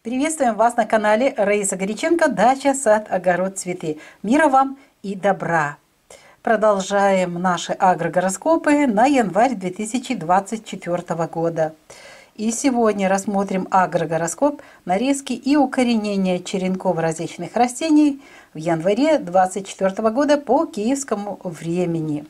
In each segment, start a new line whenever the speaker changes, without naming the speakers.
Приветствуем вас на канале Раиса Горяченко «Дача, сад, огород, цветы». Мира вам и добра! Продолжаем наши агрогороскопы на январь 2024 года. И сегодня рассмотрим агрогороскоп нарезки и укоренения черенков различных растений в январе 2024 года по киевскому времени.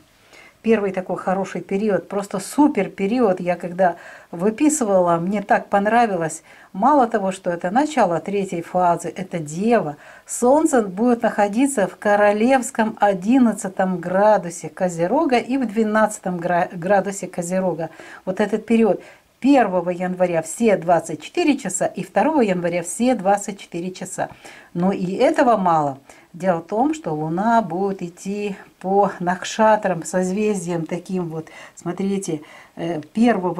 Первый такой хороший период, просто супер период. Я когда выписывала, мне так понравилось. Мало того, что это начало третьей фазы, это Дева. Солнце будет находиться в королевском 11 градусе Козерога и в 12 градусе Козерога. Вот этот период 1 января все 24 часа и 2 января все 24 часа. Но и этого мало. Дело в том, что Луна будет идти по Накшатрам, созвездиям таким вот. Смотрите, 1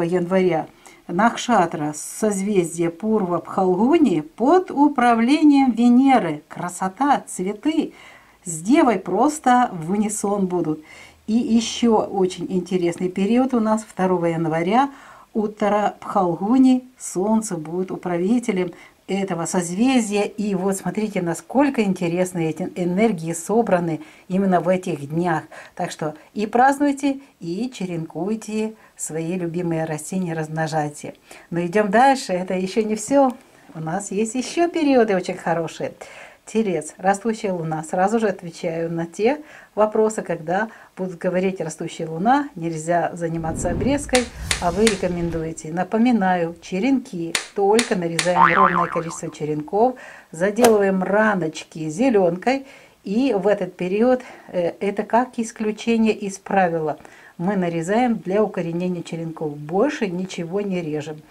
января Накшатра, созвездие Пурва Пхалгуни под управлением Венеры. Красота, цветы с Девой просто в унисон будут. И еще очень интересный период у нас 2 января. Уттара Пхалгуни, Солнце будет управителем этого созвездия. И вот смотрите, насколько интересные эти энергии собраны именно в этих днях. Так что и празднуйте, и черенкуйте свои любимые растения, размножайте. Но идем дальше, это еще не все. У нас есть еще периоды очень хорошие. Телец, растущая луна. Сразу же отвечаю на те вопросы, когда будут говорить растущая луна, нельзя заниматься обрезкой, а вы рекомендуете. Напоминаю, черенки, только нарезаем ровное количество черенков, заделываем раночки зеленкой, и в этот период, это как исключение из правила, мы нарезаем для укоренения черенков, больше ничего не режем.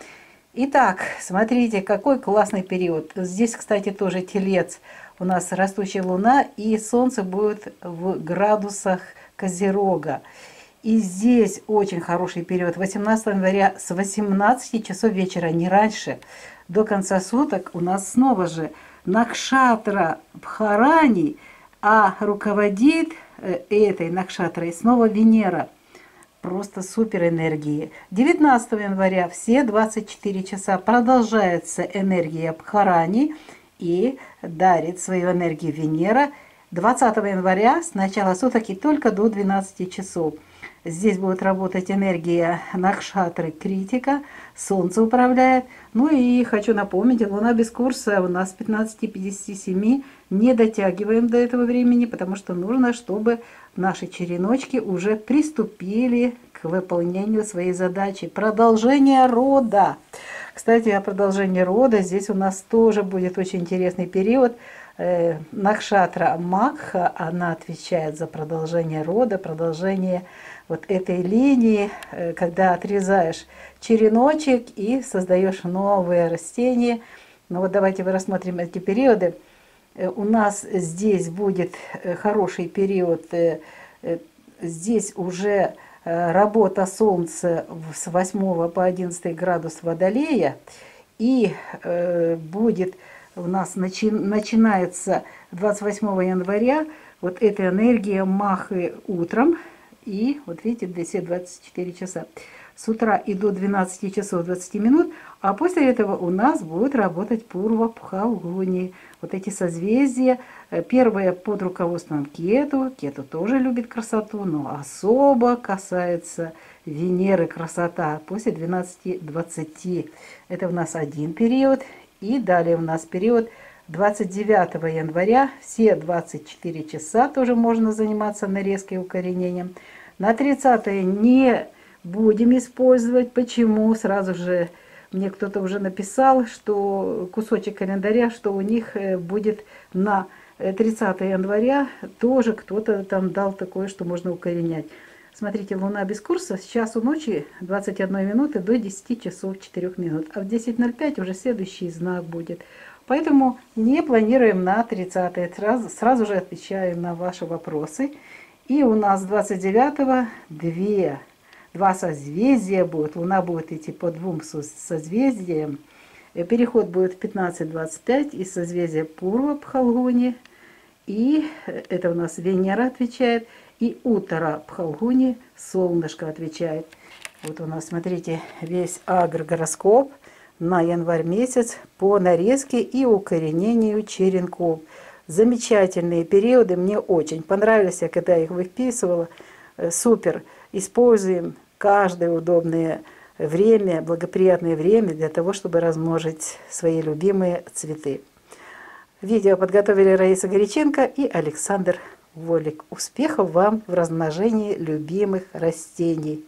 Итак, смотрите, какой классный период. Здесь, кстати, тоже Телец. У нас растущая луна, и солнце будет в градусах Козерога. И здесь очень хороший период. 18 января с 18 часов вечера, не раньше, до конца суток у нас снова же Накшатра Бхарани, а руководит этой Накшатрой снова Венера. Просто супер энергии. 19 января все 24 часа продолжается энергия Бхарани и дарит свою энергию Венера. 20 января с начала суток и только до 12 часов. Здесь будет работать энергия Накшатры Критика, Солнце управляет. Ну и хочу напомнить, Луна без курса у нас 15:57, не дотягиваем до этого времени, потому что нужно, чтобы наши череночки уже приступили к выполнению своей задачи. Продолжение рода. Кстати, о продолжении рода здесь у нас тоже будет очень интересный период. Накшатра Макха, она отвечает за продолжение рода, продолжение вот этой линии, когда отрезаешь череночек и создаешь новые растения. Ну вот давайте рассмотрим эти периоды. У нас здесь будет хороший период, здесь уже работа Солнца с 8 по 11 градус Водолея, и будет у нас начинается 28 января вот эта энергия Махы утром, и вот видите, до все 24 часа. С утра и до 12 часов 20 минут, а после этого у нас будет работать Пурва Пхалгуни. Вот эти созвездия. Первое под руководством Кету. Кету тоже любит красоту, но особо касается Венеры красота после 12:20. Это у нас один период. И далее у нас период 29 января. Все 24 часа тоже можно заниматься нарезкой и укоренением. На 30 не будем использовать. Почему? Сразу же мне кто-то уже написал, что кусочек календаря, что у них будет на 30 января, тоже кто-то там дал такое, что можно укоренять. Смотрите, Луна без курса с часу ночи 21 минуты до 10 часов 4 минут. А в 10:05 уже следующий знак будет. Поэтому не планируем на 30. Сразу же отвечаю на ваши вопросы. И у нас 29-го два созвездия будет. Луна будет идти по двум созвездиям. Переход будет в 15:25 из созвездия Пурва Пхалгуни. И это у нас Венера отвечает. И Уттара Пхалгуни, солнышко отвечает. Вот у нас, смотрите, весь агрогороскоп на январь месяц по нарезке и укоренению черенков. Замечательные периоды, мне очень понравились, я когда их выписывала. Супер. Используем каждое удобное время, благоприятное время для того, чтобы размножить свои любимые цветы. Видео подготовили Раиса Горяченко и Александр Волик. Успехов вам в размножении любимых растений.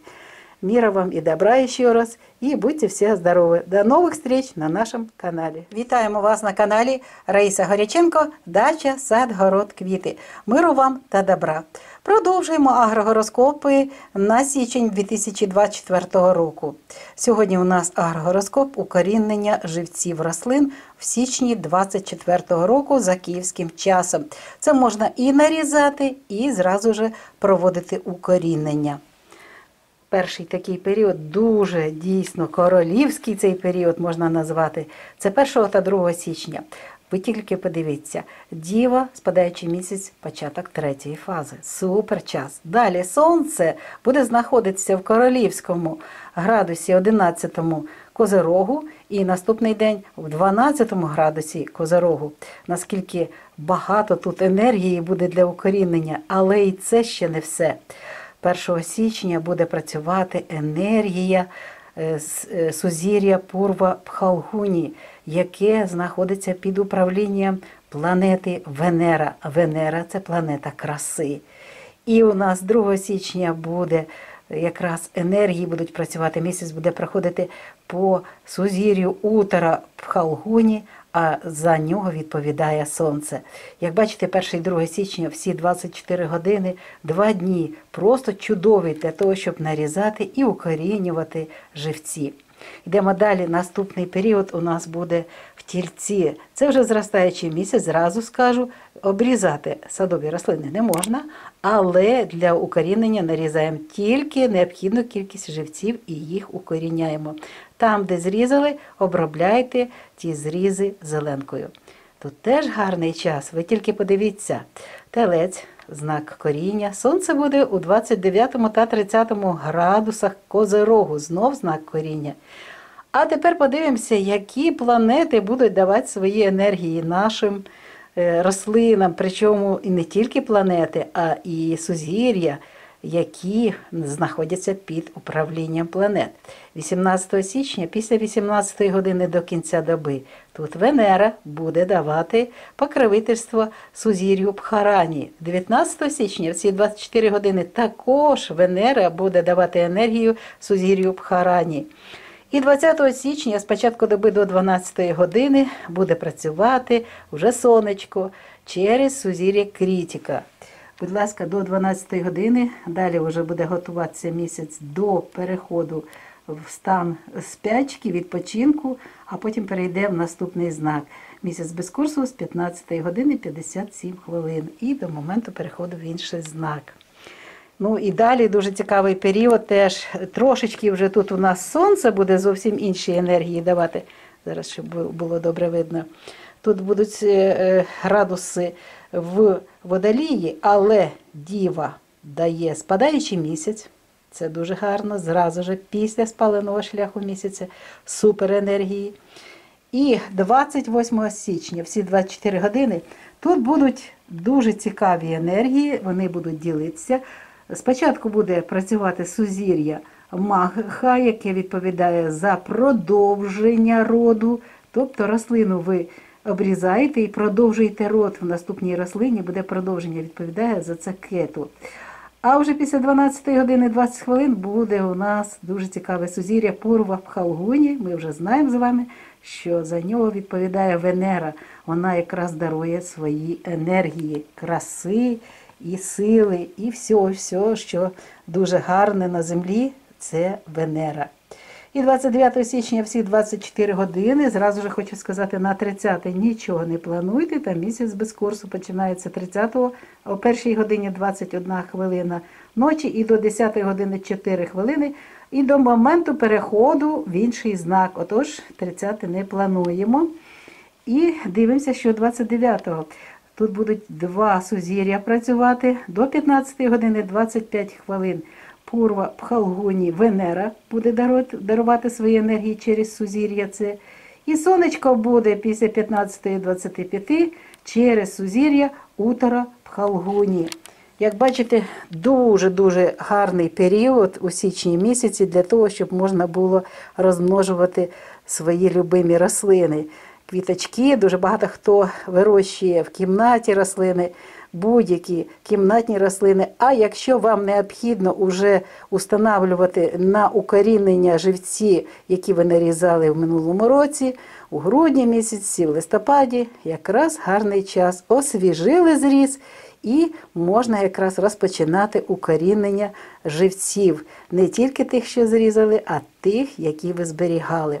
Мира вам и добра еще раз. І будьте всі здорові. До нових встреч на нашому каналі. Вітаємо вас на каналі Раїса Горяченко, дача, сад, город, квіти. Миру вам та добра. Продовжуємо агрогороскопи на січень 2024 року. Сьогодні у нас агрогороскоп укорінення живців рослин в січні 2024 року за київським часом. Це можна і нарізати, і зразу ж проводити укорінення. Перший такий період, дуже дійсно королівський цей період можна назвати, це 1 та 2 січня. Ви тільки подивіться, Діва, спадаючий місяць, початок 3-ї фази. Супер час. Далі Сонце буде знаходитися в королівському градусі 11-му Козирогу і наступний день в 12-му градусі Козирогу. Наскільки багато тут енергії буде для укорінення, але і це ще не все. 1 січня буде працювати енергія сузір'я Пурва Пхалгуні, яке знаходиться під управлінням планети Венера. Венера – це планета краси. І у нас 2 січня буде якраз енергії будуть працювати, місяць буде проходити по сузір'ю Утара Пхалгуні, а за нього відповідає Сонце. Як бачите, 1 і 2 січня, всі 24 години, 2 дні, просто чудові для того, щоб нарізати і укорінювати живці. Йдемо далі, наступний період у нас буде в Тільці. Це вже зростаючий місяць, зразу скажу, обрізати садові рослини не можна, але для укорінення нарізаємо тільки необхідну кількість живців і їх укоріняємо. Там, де зрізали, обробляйте ті зрізи зеленкою. Тут теж гарний час, ви тільки подивіться. Телець, знак коріння. Сонце буде у 29 та 30 градусах Козирогу, знов знак коріння. А тепер подивимося, які планети будуть давати свої енергії нашим рослинам, причому і не тільки планети, а і сузір'я, які знаходяться під управлінням планет. 18 січня, після 18 години до кінця доби, тут Венера буде давати покровительство сузір'ю Бхарані. 19 січня, в ці 24 години, також Венера буде давати енергію сузір'ю Бхарані. І 20 січня, з початку доби до 12 години, буде працювати вже сонечко через сузір'я Крітіка. Будь ласка, до 12 години, далі вже буде готуватися місяць до переходу в стан спячки, відпочинку, а потім перейде в наступний знак. Місяць без курсу з 15 години 57 хвилин і до моменту переходу в інший знак. Ну і далі дуже цікавий період теж. Трошечки вже тут у нас сонце буде зовсім інші енергії давати. Зараз, щоб було добре видно. Тут будуть градуси в Водолії, але Діва дає спадаючий місяць. Це дуже гарно, зразу ж після спаленого шляху місяця, суперенергії. І 28 січня, всі 24 години, тут будуть дуже цікаві енергії, вони будуть ділитися. Спочатку буде працювати сузір'я Магха, яке відповідає за продовження роду, тобто рослину ви обрізаєте і продовжуєте род в наступній рослині, буде продовження, відповідає за це Кету. А вже після 12 години 20 хвилин буде у нас дуже цікаве сузір'я Пурва Пхалгуні. Ми вже знаємо з вами, що за нього відповідає Венера. Вона якраз дарує свої енергії, краси і сили, і все, що дуже гарне на землі, це Венера. І 29 січня всі 24 години, зразу ж хочу сказати, на 30 нічого не плануйте, там місяць без курсу починається 30-го, о 1 годині 21 хвилина ночі і до 10 години 4 хвилини, і до моменту переходу в інший знак. Отож, 30 не плануємо. І дивимося, що 29-го. Тут будуть 2 сузір'я працювати до 15 години 25 хвилин. Пурва, Пхалгуні, Венера буде дарувати свої енергії через сузір'я це. І сонечко буде після 15:25 через сузір'я Утара, Пхалгуні. Як бачите, дуже-дуже гарний період у січні місяці для того, щоб можна було розмножувати свої любимі рослини. Квіточки, дуже багато хто вирощує в кімнаті рослини, будь-які кімнатні рослини. А якщо вам необхідно вже установлювати на укорінення живці, які ви нарізали в минулому році, у грудні місяці, в листопаді, якраз гарний час. Освіжили зріз і можна якраз розпочинати укорінення живців. Не тільки тих, що зрізали, а тих, які ви зберігали.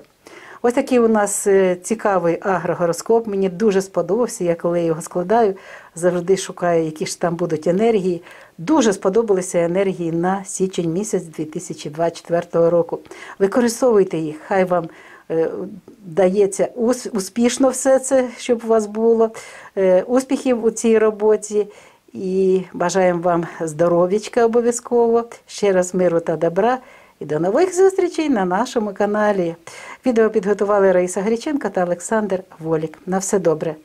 Ось такий у нас цікавий агрогороскоп. Мені дуже сподобався. Я коли його складаю, завжди шукаю, які ж там будуть енергії. Дуже сподобалися енергії на січень місяць 2024 року. Використовуйте їх, хай вам дається успішно все це, щоб у вас було. Успіхів у цій роботі. І бажаємо вам здоров'ячка обов'язково. Ще раз миру та добра. І до нових зустрічей на нашому каналі. Відео підготували Раїса Греченко та Олександр Волік. На все добре.